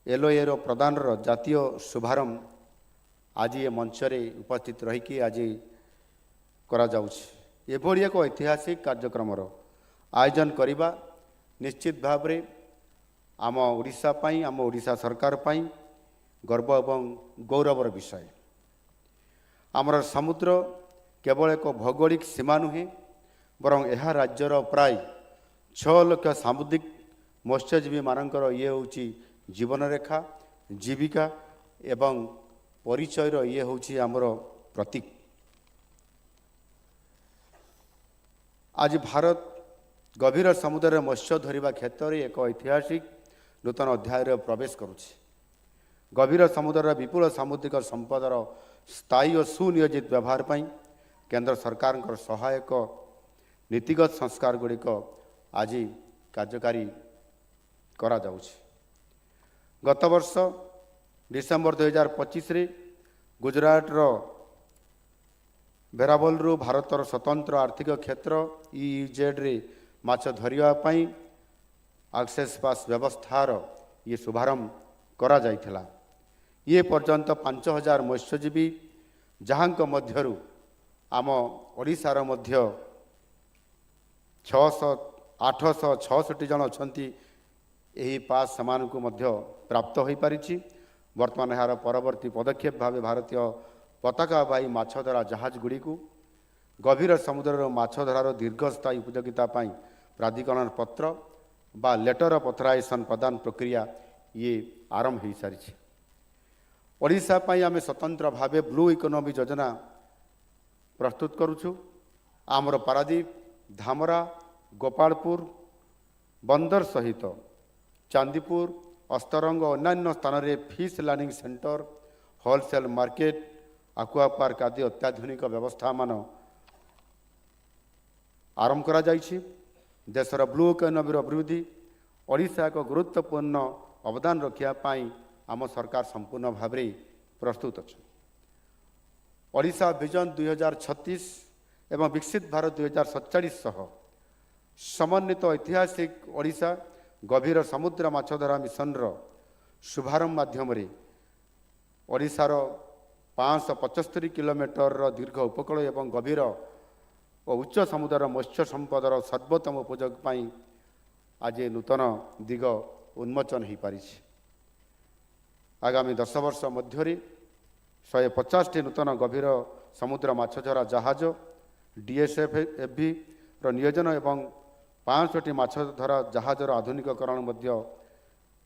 LoA रो प्रदान जातीय शुभारंभ आज ये मंच रे उपस्थित रहीकि आज करा जाउछि। एभଳି एक ऐतिहासिक कार्यक्रम आयोजन करने निश्चित भाव रे आम ओडिशा पाई आम ओडिशा सरकार पाई गर्व एवं गौरवर विषय। आमर समुद्र केवल एक भौगोलिक सीमा नुहे बरं यह राज्यर प्राय 6 लाख सामुद्रिक मत्स्यजीवी मानकर ये होची जीवन रेखा जीविका एवं परिचयर ये होची आमर प्रतीक। आज भारत गभीर समुद्र मत्स्य धरिबा क्षेत्र में एक ऐतिहासिक नूतन अध्याय प्रवेश करुछि। गभीर समुद्र विपुल सामुद्रिक संपदर स्थायी और सुनियोजित व्यवहार पाई केंद्र सरकार सहायक नीतिगत संस्कार गुड़िक आज कार्यकारी करा जाउछि। गत वर्ष डिसेम्बर 2025 रे गुजरात बेरावलरू भारतर स्वतंत्र आर्थिक क्षेत्र EEZ रे माछ धरिया पाई एक्सेस पास व्यवस्थार ये शुभारंभ करा जाइथिला। ये पर्यंत 5000 मत्स्यजीवी जहांक मध्यरु आम ओडिशार मध्य 866 जन अछंती एही पास समान को मध्य प्राप्त होई परिछि। वर्तमान यार परवर्ती पदक्षेप भाव भारतीय पताकाबाही माछधरा जहाज गुड़ी को गभीर समुद्र माछधरार दीर्घस्थायी उपयोगिता पाई प्राधिकरण पत्र बा लेटर ऑफ ऑथराइजेशन प्रदान प्रक्रिया ये आरंभ हो सारी। ओडिशा पाई आमे स्वतंत्र भावे ब्लू इकोनॉमी योजना प्रस्तुत करुछु। आमर पारादीप धामरा गोपालपुर बंदर सहित चांदीपुर अस्तरंग अन्य स्थान में fish landing centre wholesale market aqua park आदि अत्याधुनिक व्यवस्था मान आरंभ करा जाइछि। देशर ब्लू इकोनॉमी अभिवृद्धि ओडिशा एक गुरुत्वपूर्ण अवदान रखिया पाई आम सरकार संपूर्ण भाव प्रस्तुत अच्छा। ओडिशा विजन 2036 एवं विकसित भारत 2047 सह समन्वित ऐतिहासिक ओडिशा गभीर समुद्र माछधरा मिशन शुभारंभ माध्यम ओडिशार 575 किलोमीटर दीर्घ उपकूल एवं गभीर और उच्च समुद्र मत्स्य संपदर सर्वोत्तम उपयोग पाई आज नूतन दिग उन्मोचन हो पारि। आगामी 10 वर्ष मध्य 150 नूतन गभीर समुद्र माछधरा जहाज DSFV नियोजन एवं 500 माछधरा जहाजर आधुनिकीकरण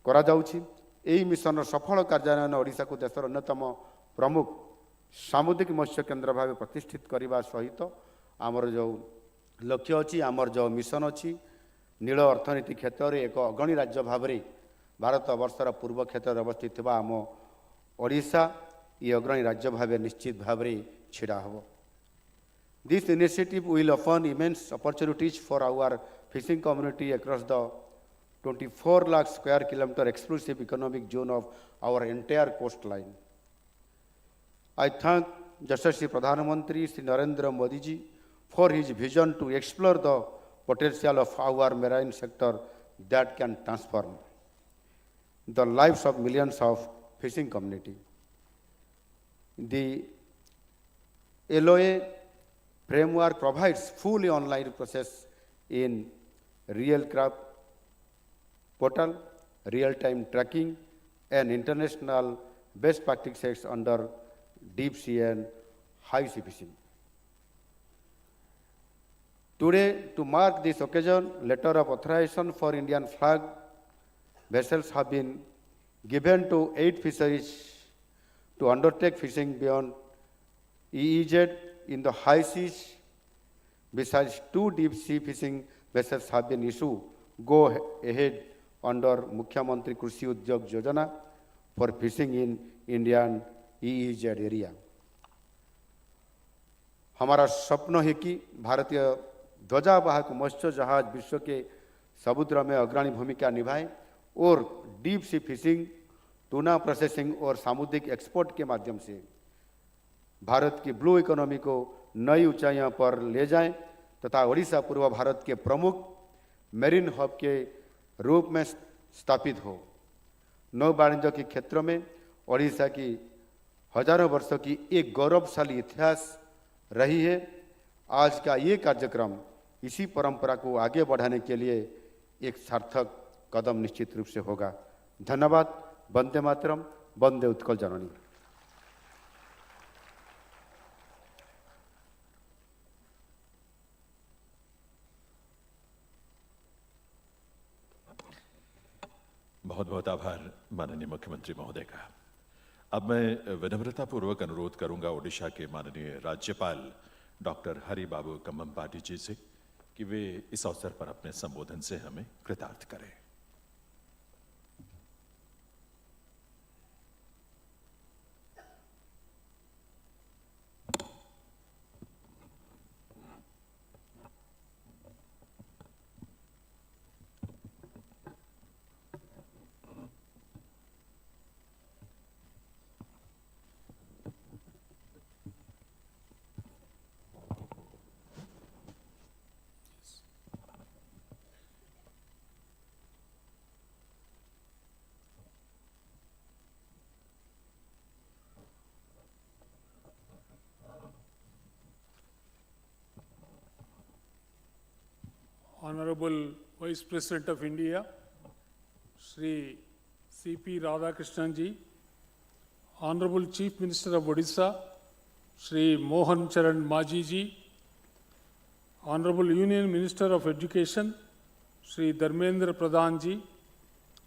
करा जाउछि। एही मिशन सफल कार्यान्वयन ओडिशा को देशर अन्यतम प्रमुख सामुद्रिक मत्स्य केन्द्र भाव प्रतिष्ठित करने सहित आमर जो लक्ष्य अच्छी आमर जो मिशन अच्छी नील अर्थनीति क्षेत्र में एक अग्रणी राज्य भाव भारत वर्षर पूर्व क्षेत्र अवस्थित आम ओडिशा ये अग्रणी राज्य भाव निश्चित भाव छिड़ा हम। This initiative will open immense opportunities for our fishing community across the 24 lakh square kilometer exclusive economic zone of our entire coastline. I thank Yashasvi Pradhan Mantri Shri Narendra Modi ji for his vision to explore the potential of our marine sector that can transform the lives of millions of fishing community. The LoA framework provides fully online process in real craft portal, real-time tracking, and international best practices under deep sea and high sea fishing. Today, to mark this occasion, letter of authorization for Indian flag vessels have been given to 8 fisheries to undertake fishing beyond EEZ in the high seas. Besides, 2 deep sea fishing vessels have been issued go ahead under Mukhyamantri Krishi Udyog Yojana for fishing in Indian EEZ area. हमारा स्वप्न है कि भारतीय ध्वजावाहक मत्स्य जहाज विश्व के समुद्र में अग्रणी भूमिका निभाए और deep sea fishing, tuna processing और सामुद्रिक एक्सपोर्ट के माध्यम से भारत की ब्लू इकोनॉमी को नई ऊंचाइयों पर ले जाएं तथा ओडिशा पूर्व भारत के प्रमुख मेरीन हब के रूप में स्थापित हो। नौ वाणिज्य के क्षेत्र में ओडिशा की हजारों वर्षों की एक गौरवशाली इतिहास रही है। आज का ये कार्यक्रम इसी परंपरा को आगे बढ़ाने के लिए एक सार्थक कदम निश्चित रूप से होगा। धन्यवाद। वंदे मातरम। वंदे उत्कल जननी। बहुत बहुत आभार माननीय मुख्यमंत्री महोदय का। अब मैं विनम्रतापूर्वक अनुरोध करूंगा ओडिशा के माननीय राज्यपाल डॉक्टर हरि बाबू कम्मपाटी जी से कि वे इस अवसर पर अपने संबोधन से हमें कृतार्थ करें। Honorable Vice President of India, Shri C.P. Radhakrishnan ji, Honorable Chief Minister of Odisha, Shri Mohan Charan Maji ji, Honorable Union Minister of Education, Shri Dharmendra Pradhan ji,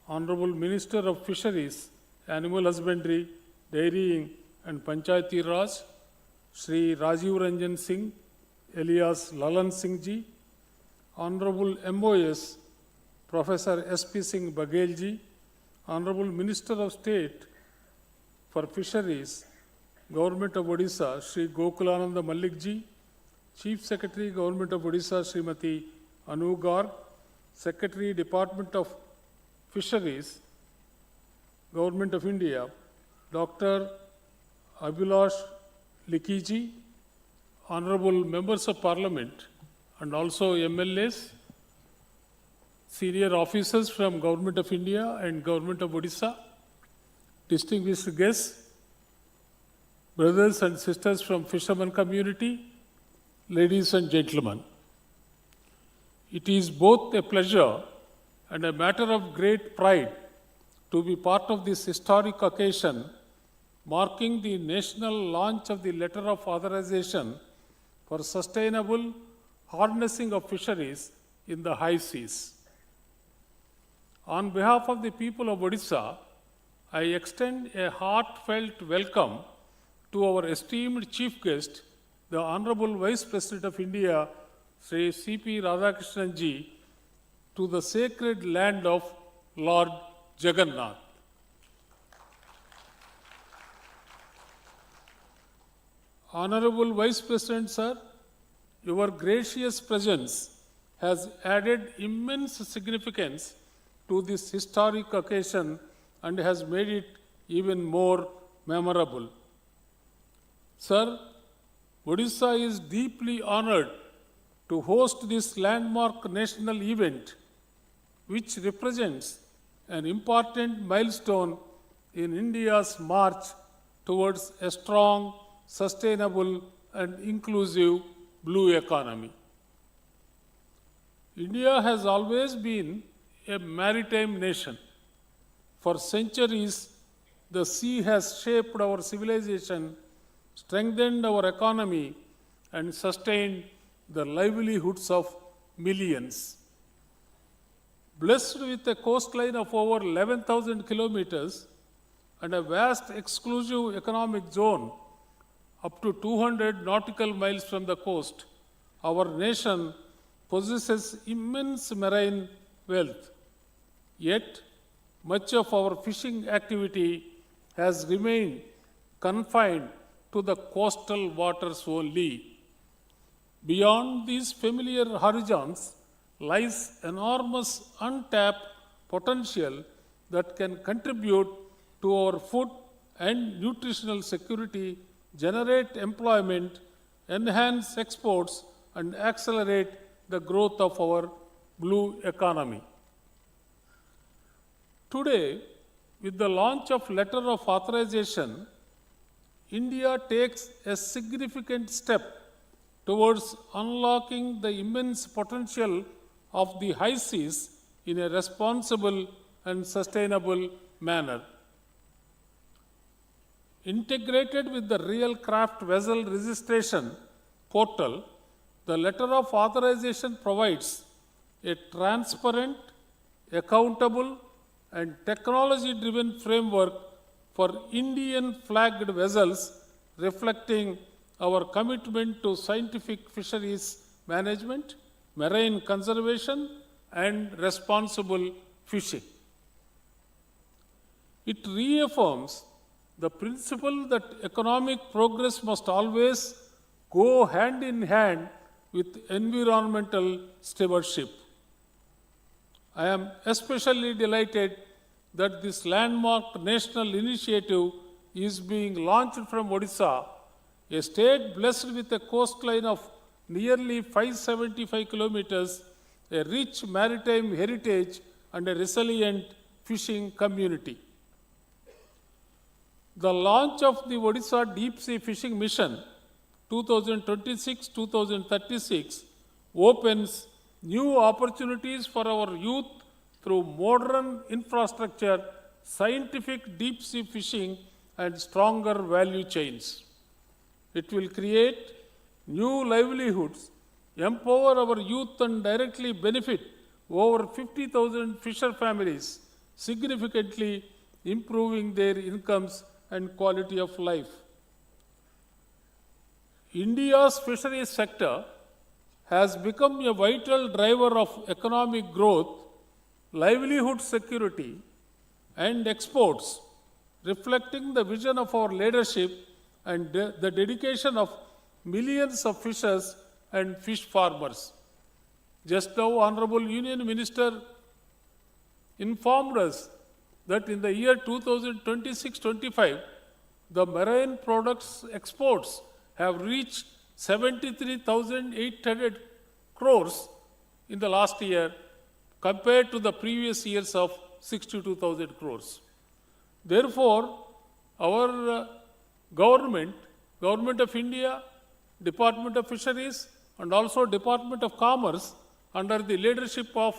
Honorable Minister of Fisheries, Animal Husbandry, Dairying and Panchayati Raj, Shri Rajiv Ranjan Singh, alias Lalan Singh ji, Honorable MOS, Professor S.P. Singh Baghel ji, Honorable Minister of State for Fisheries, Government of Odisha, Shri Gokulananda Malik ji, Chief Secretary, Government of Odisha, Srimati Anu Garg, Secretary, Department of Fisheries, Government of India, Dr. Abhilash Likhi ji, Honorable Members of Parliament, and also MLAs, senior officers from Government of India and Government of Odisha, distinguished guests, brothers and sisters from fishermen community, ladies and gentlemen. It is both a pleasure and a matter of great pride to be part of this historic occasion marking the national launch of the Letter of Authorization for Sustainable Harnessing of Fisheries in the High Seas. On behalf of the people of Odisha, I extend a heartfelt welcome to our esteemed Chief Guest, the Honorable Vice President of India, Sri C.P. Radhakrishnan ji, to the sacred land of Lord Jagannath. Honorable Vice President, sir, your gracious presence has added immense significance to this historic occasion and has made it even more memorable. Sir, Odisha is deeply honored to host this landmark national event, which represents an important milestone in India's march towards a strong, sustainable, and inclusive blue economy. India has always been a maritime nation. For centuries, the sea has shaped our civilization, strengthened our economy, and sustained the livelihoods of millions. Blessed with a coastline of over 11,000 kilometers and a vast exclusive economic zone up to 200 nautical miles from the coast, our nation possesses immense marine wealth. Yet, much of our fishing activity has remained confined to the coastal waters only. Beyond these familiar horizons lies enormous untapped potential that can contribute to our food and nutritional security, generate employment, enhance exports, and accelerate the growth of our blue economy. Today, With the launch of letter of authorization, India takes a significant step towards unlocking the immense potential of the high seas in a responsible and sustainable manner. Integrated with the real craft vessel registration portal, the letter of authorization provides a transparent, accountable, and technology-driven framework for Indian flagged vessels, reflecting our commitment to scientific fisheries management, marine conservation, and responsible fishing. It reaffirms the principle that economic progress must always go hand in hand with environmental stewardship. I am especially delighted that this landmark national initiative is being launched from Odisha, a state blessed with a coastline of nearly 575 kilometers, a rich maritime heritage, and a resilient fishing community. The launch of the Odisha Deep Sea Fishing Mission 2026-2036 opens new opportunities for our youth through modern infrastructure, scientific deep sea fishing, and stronger value chains. It will create new livelihoods, empower our youth, and directly benefit over 50,000 fisher families, significantly improving their incomes and quality of life. India's fisheries sector has become a vital driver of economic growth, livelihood security, and exports, reflecting the vision of our leadership and the dedication of millions of fishers and fish farmers. Just now, Honorable Union Minister informed us that in the year 2026-25, the marine products exports have reached 73,800 crores in the last year, compared to the previous years of 62,000 crores. Therefore, our Government of India, Department of Fisheries, and also Department of Commerce, under the leadership of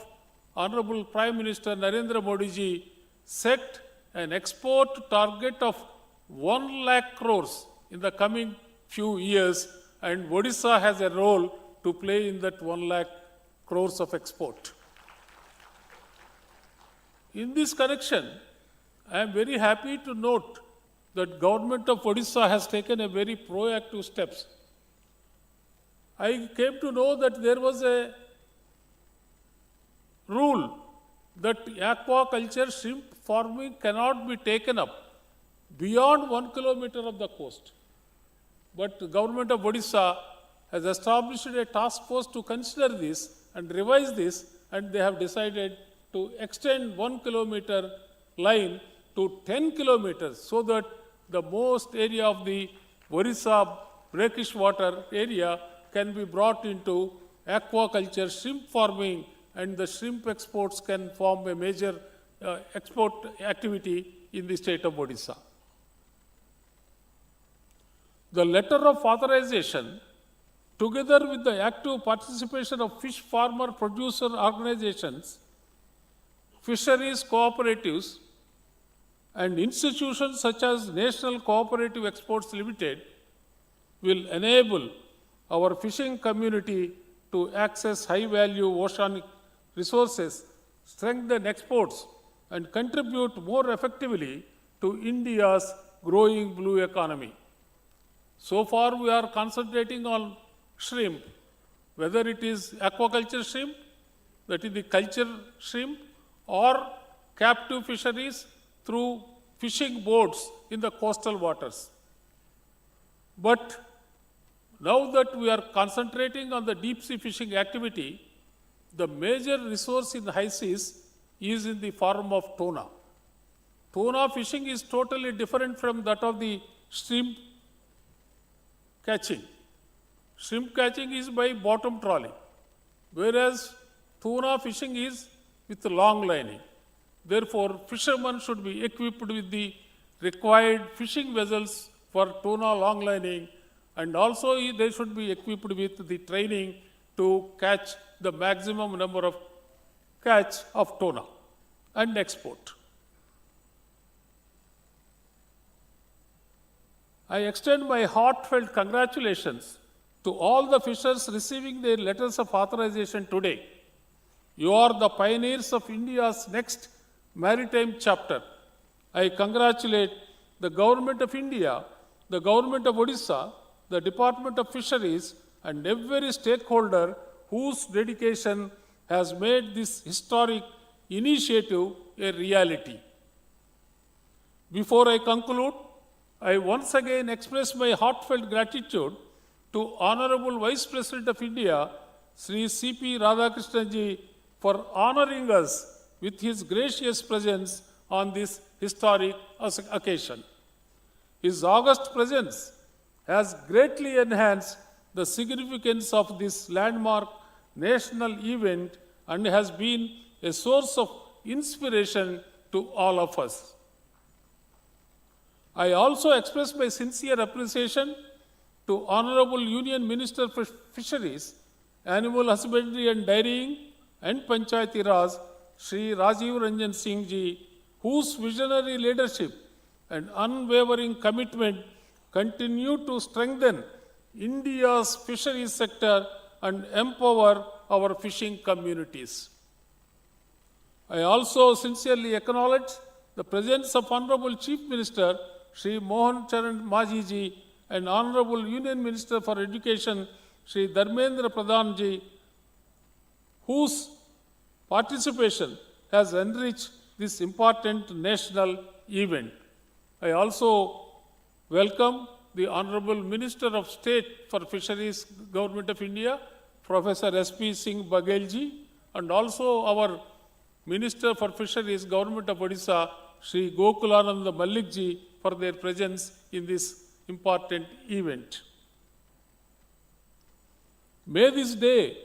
Honorable Prime Minister Narendra Modi ji, set an export target of 1 lakh crores in the coming few years, and Odisha has a role to play in that 1 lakh crores of export. In this connection, I am very happy to note that Government of Odisha has taken a very proactive steps. I came to know that there was a rule that aquaculture shrimp farming cannot be taken up beyond 1 kilometer of the coast. But the Government of Odisha has established a task force to consider this and revise this, and they have decided to extend 1 kilometer line to 10 kilometers, so that the most area of the Odisha brackish water area can be brought into aquaculture shrimp farming, and the shrimp exports can form a major export activity in the state of Odisha. The letter of authorization, together with the active participation of fish farmer producer organizations, fisheries cooperatives, and institutions such as National Cooperative Exports Limited, will enable our fishing community to access high-value oceanic resources, strengthen exports, and contribute more effectively to India's growing blue economy. So far, we are concentrating on shrimp, whether it is aquaculture shrimp, that is the culture shrimp, or captive fisheries through fishing boats in the coastal waters. But now that we are concentrating on the deep sea fishing activity, the major resource in the high seas is in the form of tuna. Tuna fishing is totally different from that of the shrimp catching. Shrimp catching is by bottom trawling, whereas tuna fishing is with long lining. Therefore, fishermen should be equipped with the required fishing vessels for tuna longlining, and also they should be equipped with the training to catch the maximum number of catch of tuna and export. I extend my heartfelt congratulations to all the fishers receiving their letters of authorization today. You are the pioneers of India's next maritime chapter. I congratulate the Government of India, the Government of Odisha, the Department of Fisheries, and every stakeholder whose dedication has made this historic initiative a reality. Before I conclude, I once again express my heartfelt gratitude to Honorable Vice President of India, Sri C.P. Radhakrishnan ji, for honoring us with his gracious presence on this historic occasion. His august presence has greatly enhanced the significance of this landmark national event and has been a source of inspiration to all of us. I also express my sincere appreciation to Honorable Union Minister for Fisheries, Animal Husbandry and Dairying and Panchayati Raj, Shri Rajiv Ranjan Singh ji, whose visionary leadership and unwavering commitment continue to strengthen India's fisheries sector and empower our fishing communities. I also sincerely acknowledge the presence of Honorable Chief Minister Shri Mohan Charan Maji ji and Honorable Union Minister for Education Shri Dharmendra Pradhan ji, whose participation has enriched this important national event. I also welcome the Honorable Minister of State for Fisheries, Government of India, Professor S.P. Singh Baghel ji, and also our Minister for Fisheries, Government of Odisha, Shri Gokulananda Malik ji, for their presence in this important event. May this day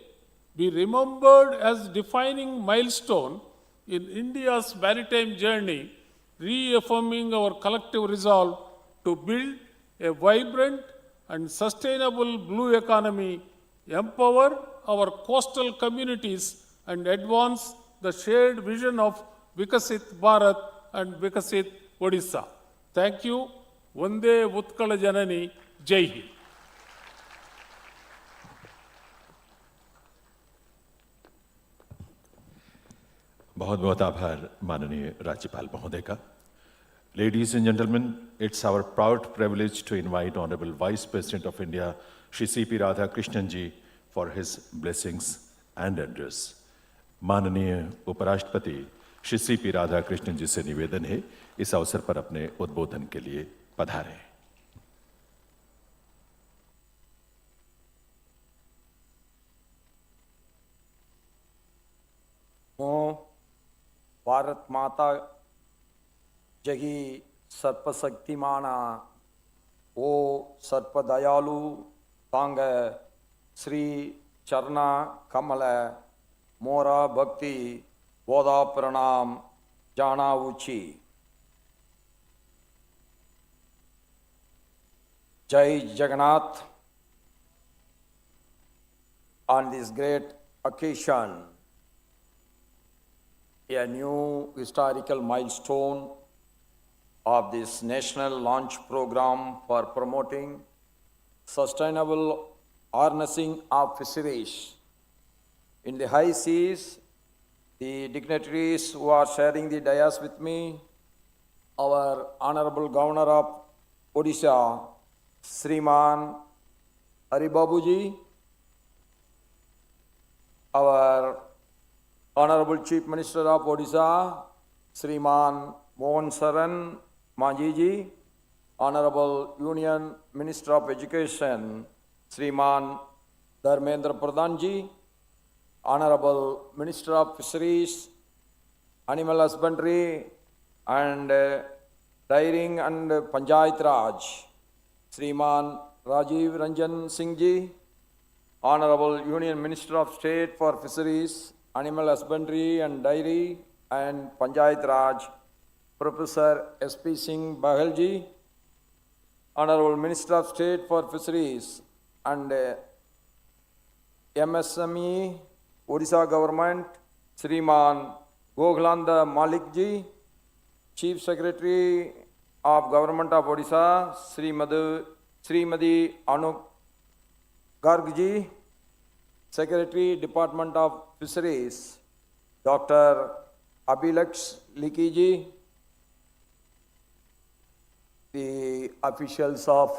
be remembered as defining milestone in India's maritime journey, reaffirming our collective resolve to build a vibrant and sustainable blue economy, empower our coastal communities, and advance the shared vision of Vikasit Bharat and Vikasit Odisha. Thank you. Vande Utkala Janani. Jai Hind. बहुत बहुत आभार माननीय राज्यपाल महोदय का. Ladies and gentlemen, it's our proud privilege to invite Honorable Vice President of India, Shri C.P. Radhakrishnan ji, for his blessings and address. माननीय उपराष्ट्रपति Shri C.P. Radhakrishnan जी से निवेदन है इस अवसर पर अपने उद्बोधन के लिए पधारें. भारत माता जगी सर्पशक्तिमाना ओ सर्प दयालु तांग श्री चरना कमल मोरा भक्ति बोधा प्रणाम जाना उची. Jai Jagannath. On this great occasion, a new historical milestone of this national launch program for promoting sustainable harnessing of fisheries in the high seas, the dignitaries who are sharing the dais with me, our Honorable Governor of Odisha, Sriman Haribabuji, our Honorable Chief Minister of Odisha, Sriman Mohan Charan Majiji, Honorable Union Minister of Education, Sriman Dharmendra Pradhan ji, Honorable Minister of Fisheries, Animal Husbandry and Dairying and Panchayat Raj, Sriman Rajiv Ranjan Singh ji, Honorable Union Minister of State for Fisheries, Animal Husbandry and Dairy, and Panchayat Raj, Professor S.P. Singh Bahal ji, Honorable Minister of State for Fisheries and MSME, Odisha Government, Sriman Goghlanda Malik ji, Chief Secretary of Government of Odisha, Srimadi Anu Garg ji, Secretary, Department of Fisheries, Dr. Abhilaksh Liki ji, the officials of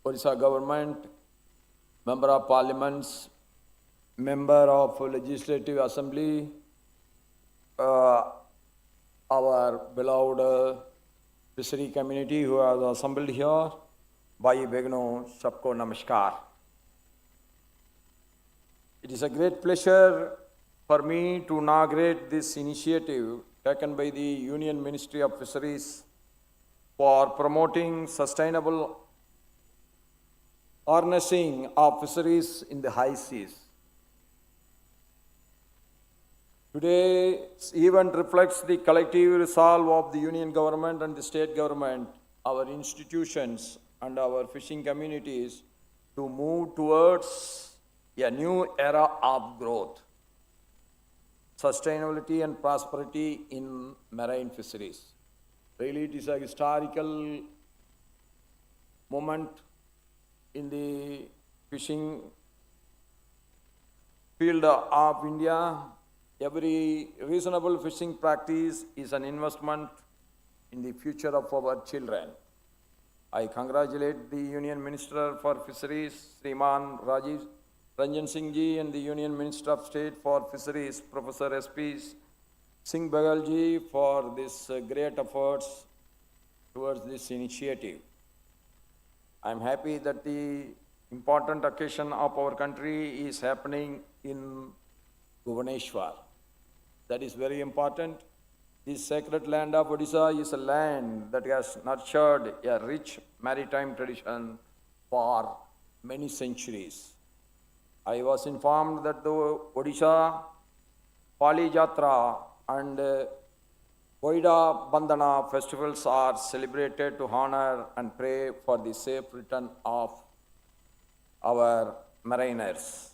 Odisha government, Member of Parliaments, Member of Legislative Assembly, our beloved fishery community who has assembled here, Bhai Begno, Sabko Namaskar. It is a great pleasure for me to inaugurate this initiative taken by the Union Ministry of Fisheries for promoting sustainable harnessing of fisheries in the high seas. Today's event reflects the collective resolve of the Union government and the state government, our institutions and our fishing communities to move towards a new era of growth, sustainability and prosperity in marine fisheries. Really, it is a historical moment in the fishing field of India. Every reasonable fishing practice is an investment in the future of our children. I congratulate the Union Minister for Fisheries, Sriman Ranjan Singh ji, and the Union Minister of State for Fisheries, Professor S.P. Singh Bahal ji, for this great efforts towards this initiative. I am happy that the important occasion of our country is happening in Bhubaneswar. That is very important. This sacred land of Odisha is a land that has nurtured a rich maritime tradition for many centuries. I was informed that the Odisha Pali Jatra and Voida Bandhana festivals are celebrated to honor and pray for the safe return of our mariners.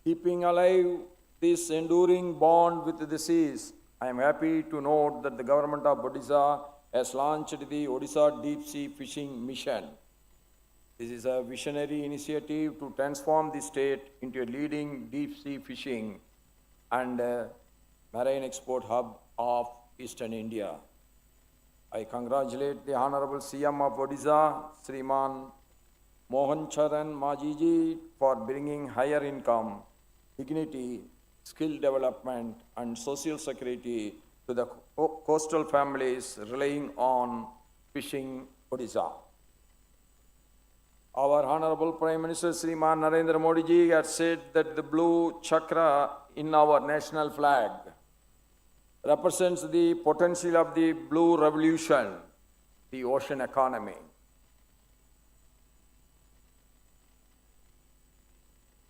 Keeping alive this enduring bond with the seas, I am happy to note that the government of Odisha has launched the Odisha Deep Sea Fishing Mission. This is a visionary initiative to transform the state into a leading deep sea fishing and marine export hub of Eastern India. I congratulate the Honorable CM of Odisha, Sriman Mohan Charan Majiji, for bringing higher income, dignity, skill development, and social security to the coastal families relying on fishing Odisha. Our Honorable Prime Minister Sriman Narendra Modi ji has said that the blue chakra in our national flag represents the potential of the blue revolution, the ocean economy.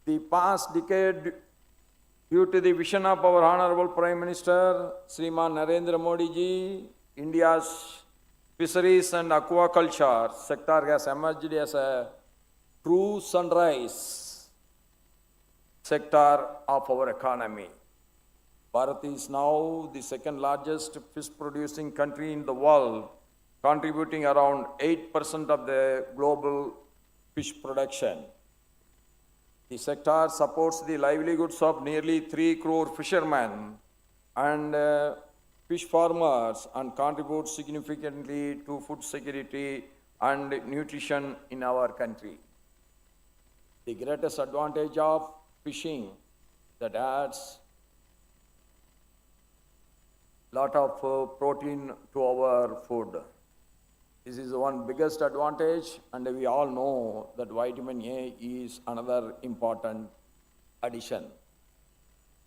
The past decade, due to the vision of our Honorable Prime Minister Sriman Narendra Modi ji, India's fisheries and aquaculture sector has emerged as a true sunrise sector of our economy. Bharat is now the second largest fish producing country in the world, contributing around 8% of the global fish production. The sector supports the livelihoods of nearly 3 crore fishermen and fish farmers and contributes significantly to food security and nutrition in our country. The greatest advantage of fishing that adds lot of protein to our food. This is one biggest advantage, and we all know that vitamin A is another important addition.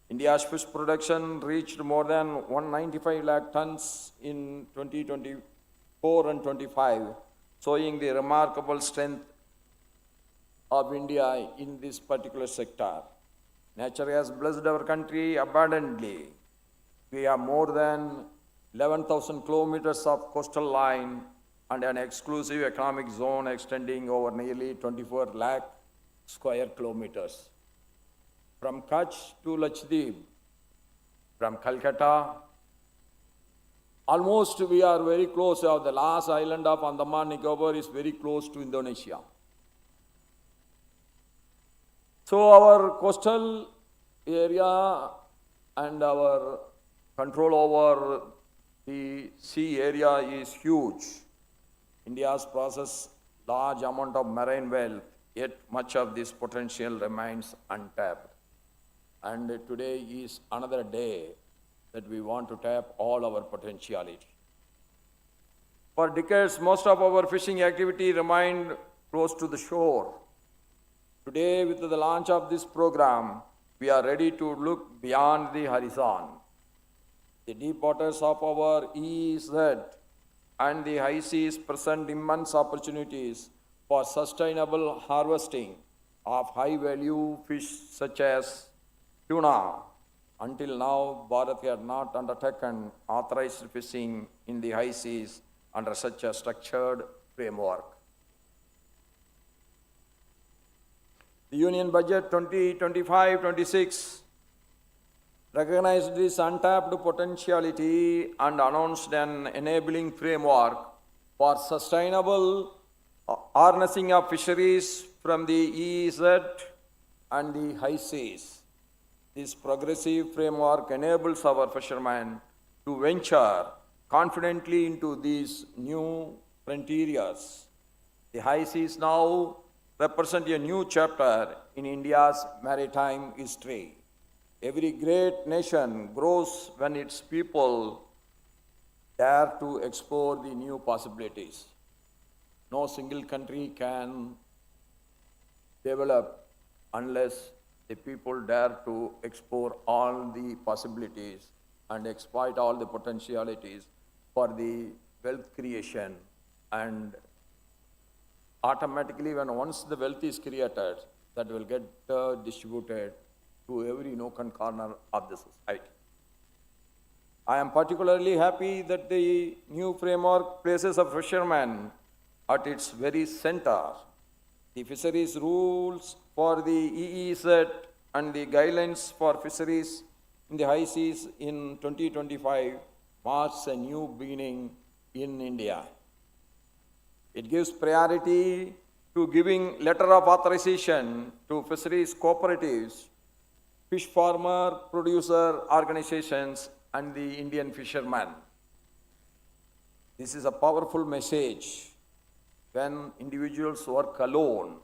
India's fish production reached more than 195 lakh tons in 2024 and 25, showing the remarkable strength of India in this particular sector. Nature has blessed our country abundantly. We have more than 11,000 kilometers of coastal line and an exclusive economic zone extending over nearly 24 lakh square kilometers. From Kutch to Lakshadweep, from Calcutta, almost we are very close. The last island of Andaman Nicobar is very close to Indonesia. So our coastal area and our control over the sea area is huge. India's possesses large amount of marine wealth, yet much of this potential remains untapped. And today is another day that we want to tap all our potentiality. For decades, most of our fishing activity remained close to the shore. Today, with the launch of this program, we are ready to look beyond the horizon. The deep waters of our EEZ and the high seas present immense opportunities for sustainable harvesting of high-value fish such as tuna. Until now, Bharat had not undertaken authorized fishing in the high seas under such a structured framework. The Union Budget 2025-26 recognized this untapped potentiality and announced an enabling framework for sustainable harnessing of fisheries from the EEZ and the high seas. This progressive framework enables our fishermen to venture confidently into these new frontiers. The high seas now represent a new chapter in India's maritime history. Every great nation grows when its people dare to explore the new possibilities. No single country can develop unless the people dare to explore all the possibilities and exploit all the potentialities for the wealth creation. And automatically, once the wealth is created, that will get distributed to every nook and corner of the society. I am particularly happy that the new framework places a fisherman at its very center. The fisheries rules for the EEZ and the guidelines for fisheries in the high seas in 2025 marks a new beginning in India. It gives priority to giving letter of authorization to fisheries cooperatives, fish farmer producer organizations, and the Indian fishermen. This is a powerful message. When individuals work alone,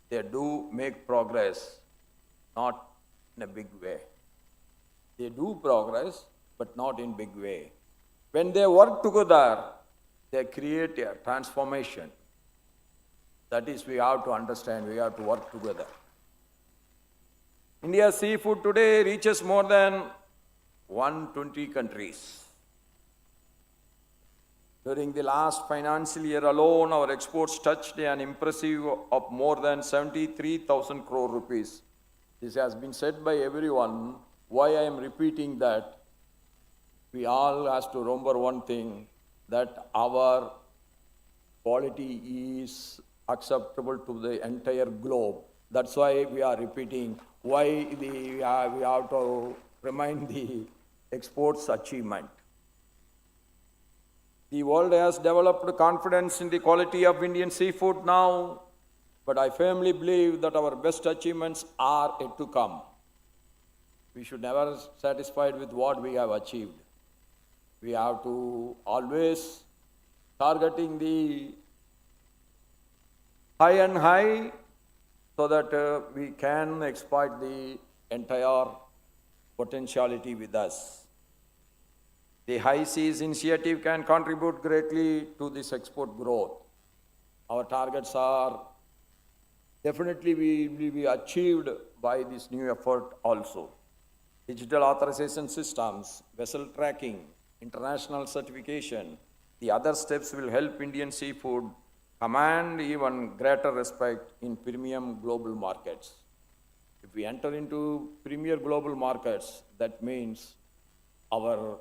they do make progress, not in a big way. They do progress, but not in big way. When they work together, they create a transformation. That is, we have to understand, we have to work together. India's seafood today reaches more than 120 countries. During the last financial year alone, our exports touched an impressive of more than 73,000 crore rupees. This has been said by everyone. Why I am repeating that? We all have to remember one thing, that our quality is acceptable to the entire globe. That's why we are repeating why we have to remind the exports achievement. The world has developed confidence in the quality of Indian seafood now, but I firmly believe that our best achievements are yet to come. We should never be satisfied with what we have achieved. We have to always targeting the high and high so that we can exploit the entire potentiality with us. The High Seas initiative can contribute greatly to this export growth. Our targets are definitely will be achieved by this new effort also. Digital authorization systems, vessel tracking, international certification, the other steps will help Indian seafood command even greater respect in premium global markets. If we enter into premier global markets, that means our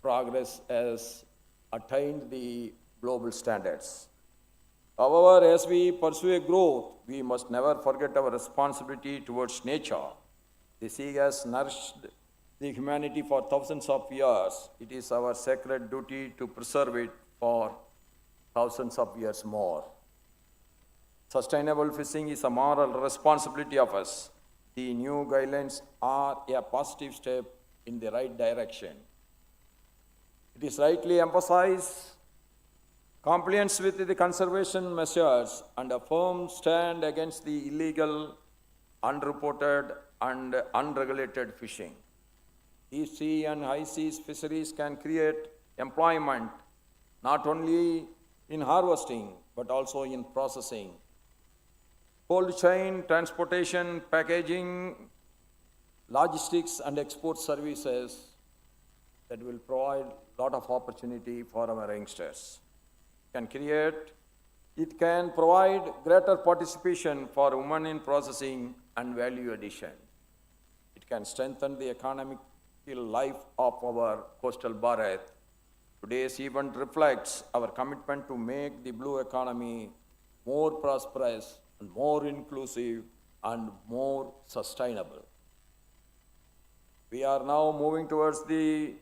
progress has attained the global standards. However, as we pursue a growth, we must never forget our responsibility towards nature. The sea has nourished the humanity for thousands of years. It is our sacred duty to preserve it for thousands of years more. Sustainable fishing is a moral responsibility of us. The new guidelines are a positive step in the right direction. It is rightly emphasized compliance with the conservation measures and a firm stand against the illegal, unreported, and unregulated fishing. Deep sea and high seas fisheries can create employment not only in harvesting but also in processing, cold chain, transportation, packaging, logistics, and export services that will provide a lot of opportunity for our youngsters. It can provide greater participation for women in processing and value addition. It can strengthen the economic life of our coastal Bharat. Today's event reflects our commitment to make the blue economy more prosperous and more inclusive and more sustainable. We are now moving towards the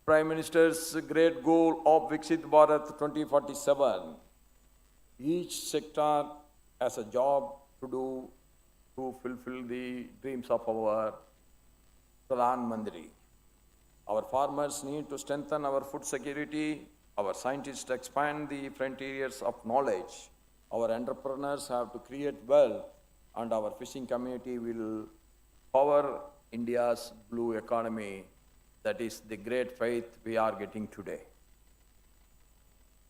Prime Minister's great goal of Viksit Bharat 2047. Each sector has a job to do to fulfill the dreams of our Pradhan Mantri. Our farmers need to strengthen our food security, our scientists expand the frontiers of knowledge, our entrepreneurs have to create wealth, and our fishing community will power India's blue economy. That is the great faith we are getting today.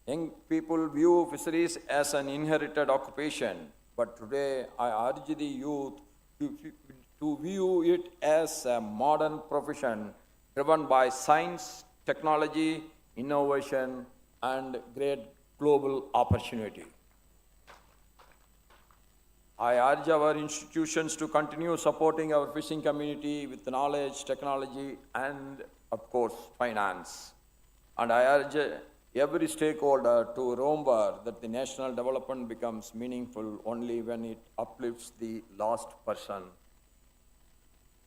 Young people view fisheries as an inherited occupation, but today I urge the youth to view it as a modern profession driven by science, technology, innovation, and great global opportunity. I urge our institutions to continue supporting our fishing community with knowledge, technology, and, of course, finance. And I urge every stakeholder to remember that the national development becomes meaningful only when it uplifts the last person.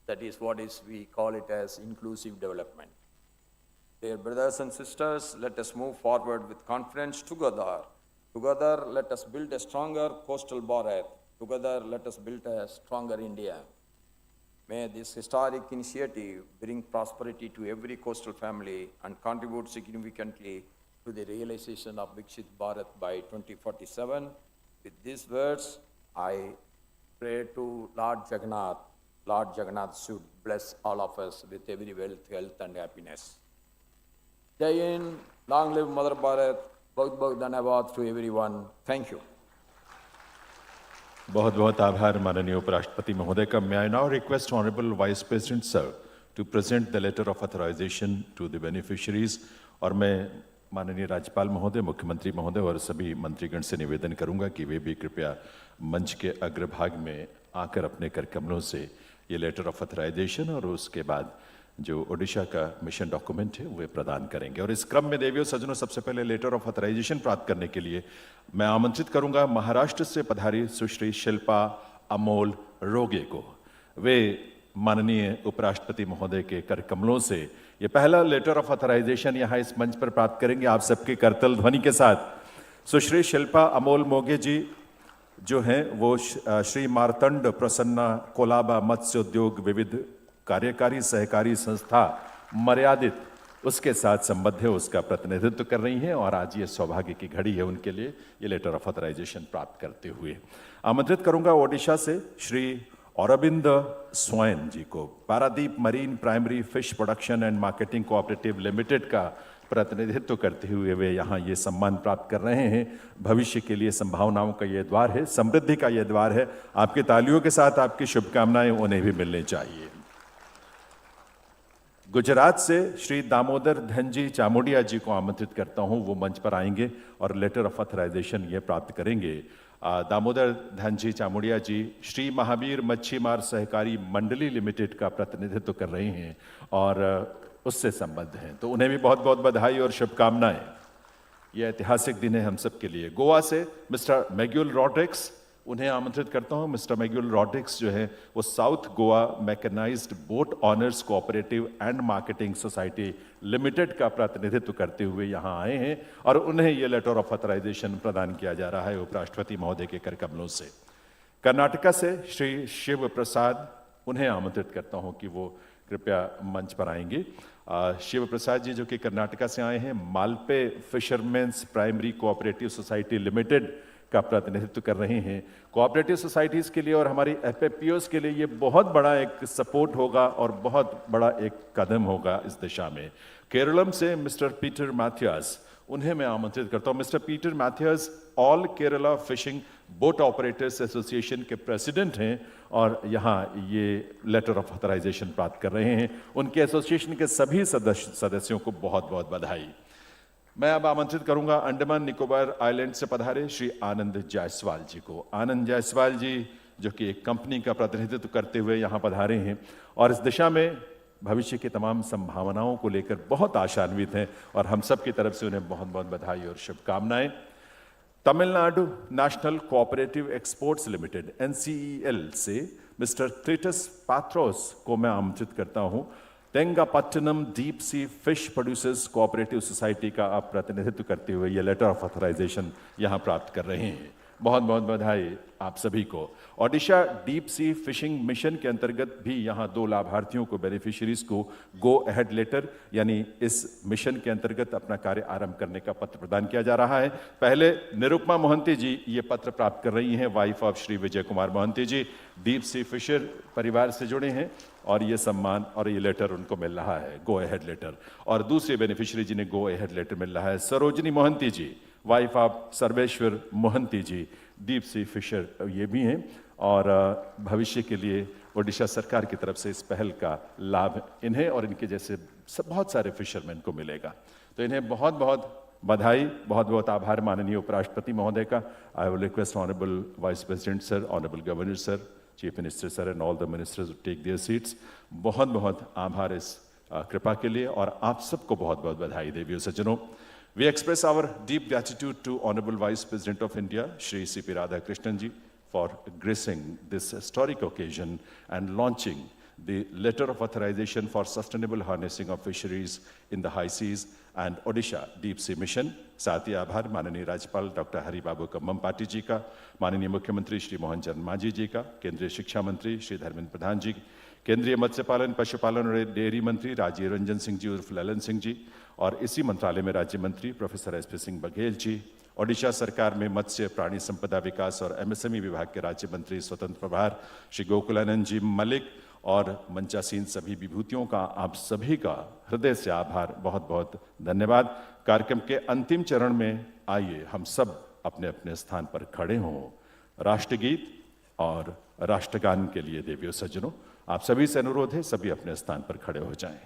That is what we call it as inclusive development. Dear brothers and sisters, let us move forward with confidence together. Together, let us build a stronger coastal Bharat. Together, let us build a stronger India. May this historic initiative bring prosperity to every coastal family and contribute significantly to the realization of Viksit Bharat by 2047. With these words, I pray to Lord Jagannath. Lord Jagannath should bless all of us with every wealth, health, and happiness. Jai Hind, long live Mother Bharat. Bahut bahut dhanyavad to everyone. Thank you. बहुत बहुत आभार माननीय उपराष्ट्रपति महोदय का. May I now request Honorable Vice President Sir to present the letter of authorization to the beneficiaries. और मैं माननीय राज्यपाल महोदय, मुख्यमंत्री महोदय और सभी मंत्रीगण से निवेदन करूंगा कि वे भी कृपया मंच के अग्रभाग में आकर अपने कर कमलों से ये लेटर ऑफ अथराइजेशन और उसके बाद जो ओडिशा का मिशन डॉक्यूमेंट है वे प्रदान करेंगे. और इस क्रम में देवियों सज्जनों, सबसे पहले लेटर ऑफ अथराइजेशन प्राप्त करने के लिए मैं आमंत्रित करूंगा महाराष्ट्र से पधारी सुश्री शिल्पा अमोल रोगे को. वे माननीय उपराष्ट्रपति महोदय के कर कमलों से ये पहला लेटर ऑफ अथराइजेशन यहाँ इस मंच पर प्राप्त करेंगे आप सबके करतल ध्वनि के साथ. सुश्री शिल्पा अमोल मोगे जी जो हैं वो श्री मार्तंड प्रसन्ना कोलाबा मत्स्य उद्योग विविध कार्यकारी सहकारी संस्था मर्यादित उसके साथ संबद्ध है, उसका प्रतिनिधित्व कर रही हैं और आज ये सौभाग्य की घड़ी है उनके लिए ये लेटर ऑफ ऑथराइजेशन प्राप्त करते हुए. आमंत्रित करूंगा ओडिशा से श्री अरविंद स्वयं जी को. Paradip marine primary fish production and marketing cooperative limited का प्रतिनिधित्व करते हुए वे यहाँ ये सम्मान प्राप्त कर रहे हैं. भविष्य के लिए संभावनाओं का ये द्वार है, समृद्धि का ये द्वार है. आपकी तालियों के साथ आपकी शुभकामनाएं उन्हें भी मिलनी चाहिए. गुजरात से श्री दामोदर धनजी चामुंडिया जी को आमंत्रित करता हूं, वो मंच पर आएंगे और लेटर ऑफ ऑथराइजेशन ये प्राप्त करेंगे. दामोदर धनजी चामुड़िया जी श्री महावीर मच्छी मार सहकारी मंडली लिमिटेड का प्रतिनिधित्व कर रही हैं और उससे संबद्ध हैं, तो उन्हें भी बहुत बहुत बधाई और शुभकामनाएं। यह ऐतिहासिक दिन है हम सब के लिए। गोवा से मिस्टर मैग्यूल रॉड्रिक्स, उन्हें आमंत्रित करता हूं। मिस्टर मैग्यूल रॉड्रिक्स जो है वो south Goa mechanised boat owners cooperative and marketing society limited का प्रतिनिधित्व करते हुए यहां आए हैं और उन्हें यह लेटर ऑफ ऑथराइजेशन प्रदान किया जा रहा है उपराष्ट्रपति महोदय के कर कमलों से। कर्नाटका से श्री शिव प्रसाद, उन्हें आमंत्रित करता हूं कि वो कृपया मंच पर आएंगे। शिव प्रसाद जी जो कि कर्नाटका से आए हैं, Malpe fisherman's primary cooperative society limited का प्रतिनिधित्व कर रहे हैं। कोऑपरेटिव सोसाइटीज के लिए और हमारी एफएपीओस के लिए ये बहुत बड़ा एक सपोर्ट होगा और बहुत बड़ा एक कदम होगा इस दिशा में। केरलम से मिस्टर पीटर मैथ्यूस, उन्हें मैं आमंत्रित करता हूं। Mister Peter Mathews all Kerala fishing boat operators association के प्रेसिडेंट हैं और यहाँ ये लेटर ऑफ ऑथराइजेशन प्राप्त कर रहे हैं। उनके एसोसिएशन के सभी सदस्यों को बहुत बहुत बधाई। मैं अब आमंत्रित करूंगा अंडमान निकोबार आइलैंड से पधारे श्री आनंद जायसवाल जी को। आनंद जायसवाल जी जो कि एक कंपनी का प्रतिनिधित्व करते हुए यहाँ पधारे हैं और इस दिशा में भविष्य की तमाम संभावनाओं को लेकर बहुत आशान्वित हैं और हम सब की तरफ से उन्हें बहुत बहुत बधाई और शुभकामनाएं। Tamil Nadu national cooperative exports limited NCEL से मिस्टर क्लेटस पात्रोस को मैं आमंत्रित करता हूं। Thengapattanam deep sea fish producers cooperative society का आप प्रतिनिधित्व करते हुए ये लेटर ऑफ ऑथराइजेशन यहाँ प्राप्त कर रहे हैं। बहुत बहुत बधाई आप सभी को। Odisha deep sea fishing mission के अंतर्गत भी यहाँ 2 लाभार्थियों को, बेनिफिशियरीज को गो अहेड लेटर यानी इस मिशन के अंतर्गत अपना कार्य आरंभ करने का पत्र प्रदान किया जा रहा है। पहले निरुपमा मोहंती जी ये पत्र प्राप्त कर रही हैं, wife of Shri Vijay Kumar Mohanty ji, deep sea fisher परिवार से जुड़े हैं और ये सम्मान और ये लेटर उनको मिल रहा है, गो अहेड लेटर। और दूसरे बेनिफिशियरी जी ने गो अहेड लेटर मिल रहा है, Sarojini Mohanty ji, wife of Sarveshwar Mohanty ji, deep sea fisher ये भी हैं और भविष्य के लिए ओडिशा सरकार की तरफ से इस पहल का लाभ इन्हें और इनके जैसे बहुत सारे फिशरमैन को मिलेगा। तो इन्हें बहुत बहुत बधाई, बहुत बहुत आभार माननीय उपराष्ट्रपति महोदय का। I will request honourable vice president sir, honourable governor sir, chief minister sir and all the ministers take their seats. बहुत बहुत आभार इस कृपा के लिए और आप सबको बहुत बहुत बधाई देवियों सज्जनों। We express our deep gratitude to Honorable Vice President of India, Shri C.P. Radhakrishnan ji, for gracing this historic occasion and launching the letter of authorization for sustainable harnessing of fisheries in the high seas and Odisha deep sea mission. साथ ही आभार माननीय राज्यपाल doctor Hari बाबू कम्मम पाटी जी का, माननीय मुख्यमंत्री श्री मोहन चरण मांझी जी का, केंद्रीय शिक्षा मंत्री श्री धर्मेंद्र प्रधान जी, केंद्रीय मत्स्य पालन पशुपालन और डेयरी मंत्री राजीव रंजन सिंह जी उर्फ ललन सिंह जी और इसी मंत्रालय में राज्य मंत्री प्रोफेसर SP सिंह बघेल जी, ओडिशा सरकार में मत्स्य प्राणी संपदा विकास और MSME विभाग के राज्य मंत्री स्वतंत्र प्रभार श्री गोकुलानंद जी मलिक और मंचासीन सभी विभूतियों का आप सभी का हृदय से आभार, बहुत बहुत धन्यवाद। कार्यक्रम के अंतिम चरण में आइए हम सब अपने अपने स्थान पर खड़े हों। राष्ट्रगीत और राष्ट्रगान के लिए देवियों सज्जनों आप सभी से अनुरोध है, सभी अपने स्थान पर खड़े हो जाएं।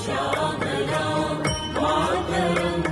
श्यामला मातरम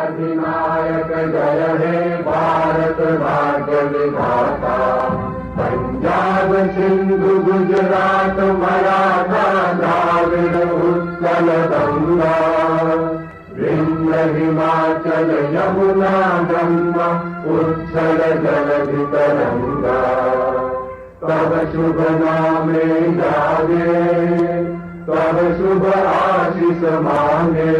अधिनायक जय हे भारत भाग्य विधाता। पंजाब सिंधु गुजरात मराठा द्राविड़ उत्कल गंगा, विंध्य हिमाचल यमुना गंगा उत्कल जलधि तरंगा। तब शुभ नामे जागे, तब शुभ आशीष मांगे,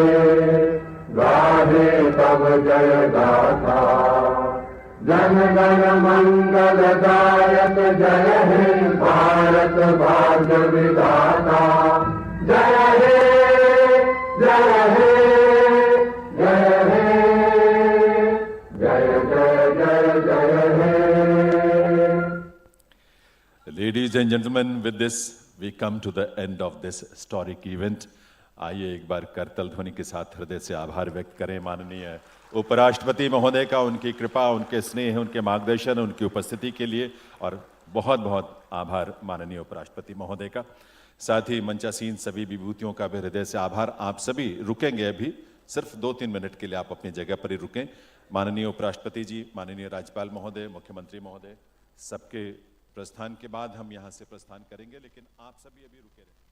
गाहे तब जय गाथा। जन गण मंगल दायक जय हे भारत भाग्य विधाता। जय हे जय हे जय हे जय जय जय जय हे। Ladies and gentlemen, with this we come to the end of this historic event. आइए एक बार करतल ध्वनि के साथ हृदय से आभार व्यक्त करें माननीय उपराष्ट्रपति महोदय का, उनकी कृपा, उनके स्नेह, उनके मार्गदर्शन, उनकी उपस्थिति के लिए, और बहुत बहुत आभार माननीय उपराष्ट्रपति महोदय का। साथ ही मंचासीन सभी विभूतियों का भी हृदय से आभार। आप सभी रुकेंगे अभी सिर्फ 2-3 मिनट के लिए, आप अपनी जगह पर ही रुकें। माननीय उपराष्ट्रपति जी, माननीय राज्यपाल महोदय, मुख्यमंत्री महोदय, सबके प्रस्थान के बाद हम यहाँ से प्रस्थान करेंगे, लेकिन आप सभी अभी रुके रहें।